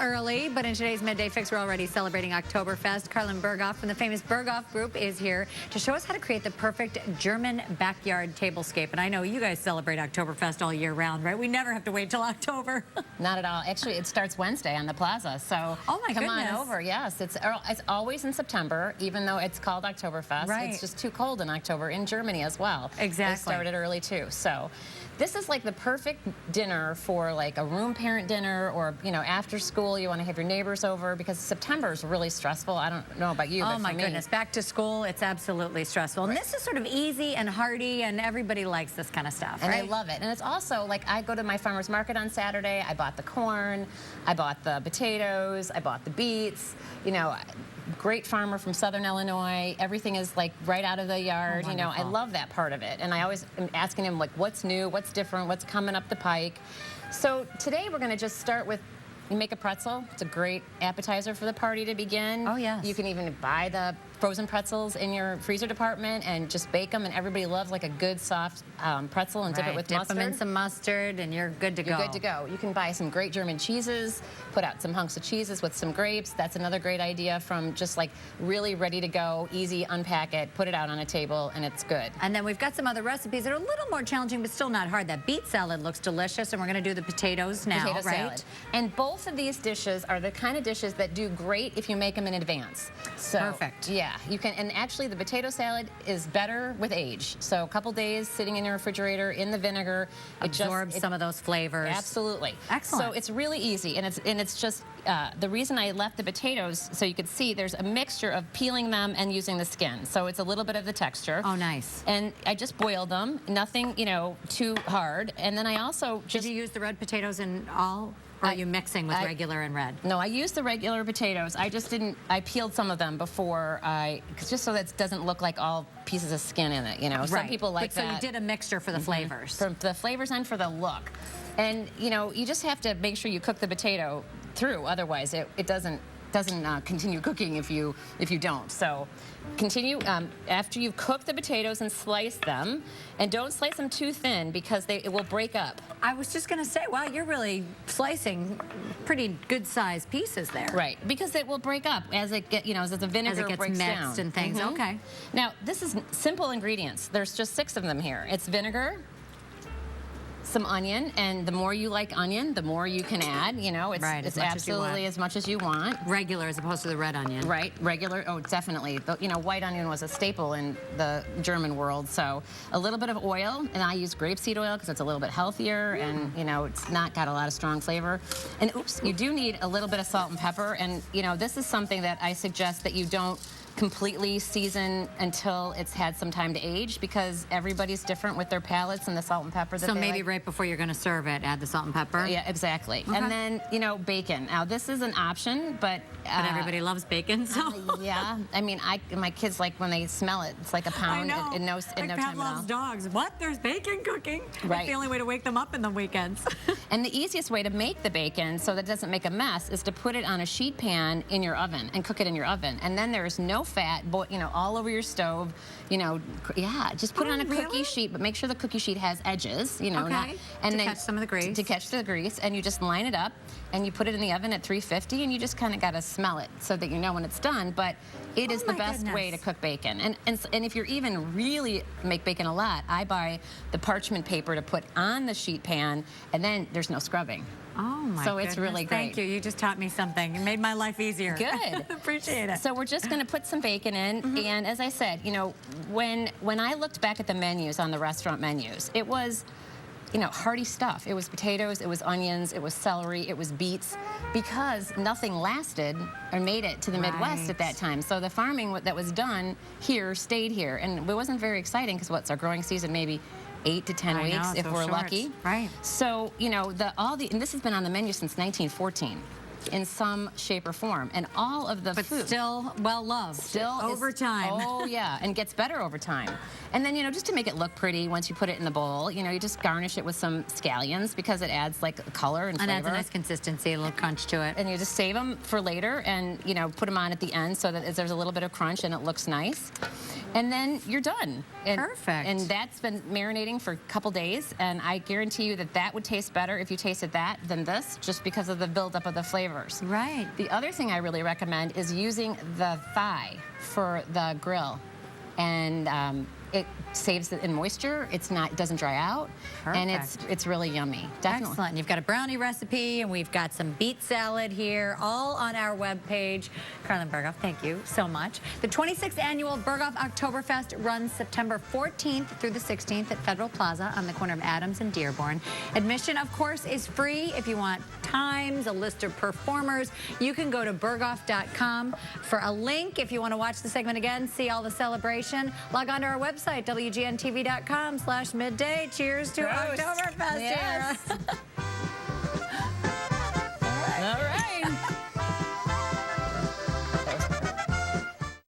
early, but in today's Midday Fix, we're already celebrating Oktobefest. Carlyn Berghoff from the famous Berghoff Group is here to show us how to create the perfect German backyard tablescape. And I know you guys celebrate Oktoberfest all year round, right? We never have to wait till October. Not at all. Actually, it starts Wednesday on the plaza, so come on over. Yes, it's always in September, even though it's called Oktoberfest. Right. It's just too cold in October in Germany as well. Exactly. They started early too. So this is like the perfect dinner for like a room parent dinner, or after school you want to have your neighbors over, because September is really stressful. I don't know about you, but oh my for me, goodness, back to school, it's absolutely stressful. Right. And this is sort of easy and hearty, and everybody likes this kind of stuff, and right? I love it. And it's also like, I go to my farmer's market on Saturday. I bought the corn, I bought the potatoes, I bought the beets. Great farmer from Southern Illinois. Everything is like right out of the yard. Oh, I love that part of it. And I always am asking him, like, what's new, what's different, what's coming up the pike. So today we're going to just start with, you make a pretzel. It's a great appetizer for the party to begin. Oh, yes. You can even buy the frozen pretzels in your freezer department and just bake them, and everybody loves like a good soft pretzel, and dip it with mustard. Dip them in some mustard and you're good to go. You're good to go. You can buy some great German cheeses, put out some hunks of cheeses with some grapes. That's another great idea, from just like really ready to go, easy, unpack it, put it out on a table, and it's good. And then we've got some other recipes that are a little more challenging, but still not hard. That beet salad looks delicious, and we're going to do the potatoes now, Potato right? salad. And both of these dishes are the kind of dishes that do great if you make them in advance. So, perfect. Yeah, you can. And actually, the potato salad is better with age. So a couple days sitting in your refrigerator in the vinegar, Absorbs some of those flavors. Absolutely. Excellent. So it's really easy, and it's just the reason I left the potatoes, so you could see there's a mixture of peeling them and using the skin. So it's a little bit of the texture. Oh, nice. And I just boiled them, nothing too hard. And then I also just. Did you use the red potatoes in all? Or are you mixing with regular and red? No, I used the regular potatoes. I just didn't, I peeled some of them before just so that it doesn't look like all pieces of skin in it, Right. Some people like that. So you did a mixture for the flavors. For the flavors and for the look. And, you just have to make sure you cook the potato through, otherwise it doesn't continue cooking if you don't. So continue after you've cooked the potatoes and slice them, and don't slice them too thin because it will break up. I was just going to say, wow, you're really slicing pretty good sized pieces there. Right, because it will break up as it as the vinegar breaks down. As it gets mixed and things. Okay. Now this is simple ingredients. There's just 6 of them here. It's vinegar, some onion, and the more you like onion, the more you can add. It's absolutely as much as you want. Regular as opposed to the red onion. Right, regular. Oh, definitely. White onion was a staple in the German world. So a little bit of oil, and I use grapeseed oil because it's a little bit healthier, and it's not got a lot of strong flavor. And you do need a little bit of salt and pepper. And this is something that I suggest that you don't completely season until it's had some time to age, because everybody's different with their palates and the salt and pepper that so they maybe like. Right before you're going to serve it, add the salt and pepper. Yeah, exactly. Okay. And then bacon. Now this is an option, but everybody loves bacon. So yeah, I mean, my kids, like, when they smell it, it's like a pound in no time at all. loves dogs. What? There's bacon cooking? Right. That's the only way to wake them up in the weekends. And the easiest way to make the bacon so that it doesn't make a mess is to put it on a sheet pan in your oven and cook it in your oven. And then there's no fat, all over your stove. Just put it on a cookie sheet, but make sure the cookie sheet has edges. Okay. To catch some of the grease. To catch the grease, and you just line it up, and you put it in the oven at 350, and you just kind of got to smell it so that you know when it's done. But it is the best way to cook bacon. And if you're even really make bacon a lot, I buy the parchment paper to put on the sheet pan, and then there's no scrubbing. Oh, my So goodness. it's really great. Thank you. You just taught me something. You made my life easier. Good. Appreciate it. So we're just going to put some bacon in. And as I said, when I looked back at the menus on the restaurant menus, it was hearty stuff. It was potatoes, it was onions, it was celery, it was beets, because nothing lasted or made it to the Midwest at that time. So the farming that was done here stayed here. And it wasn't very exciting, because what's our growing season? Maybe 8 to 10 weeks if we're lucky. Right. So, and this has been on the menu since 1914. In some shape or form, and all of the food still well loved. Still over time. Oh yeah, and gets better over time. And then just to make it look pretty, once you put it in the bowl, you just garnish it with some scallions, because it adds like color and flavor. And adds a nice consistency, a little crunch to it. And you just save them for later, and put them on at the end so that there's a little bit of crunch and it looks nice. And then you're done. Perfect. And that's been marinating for a couple days, and I guarantee you that that would taste better if you tasted that than this, just because of the buildup of the flavors. Right. The other thing I really recommend is using the thigh for the grill. And it saves it in moisture. It doesn't dry out. Perfect. And it's really yummy. Definitely. Excellent. You've got a brownie recipe, and we've got some beet salad here, all on our webpage. Carlyn Berghoff, thank you so much. The 26th annual Berghoff Oktobefest runs September 14th through the 16th at Federal Plaza on the corner of Adams and Dearborn. Admission, of course, is free. If you want times, a list of performers, you can go to berghoff.com for a link. If you want to watch the segment again, see all the celebration, log on to our website, WGNTV.com/midday. Cheers to Oktobefest. Yes. Here.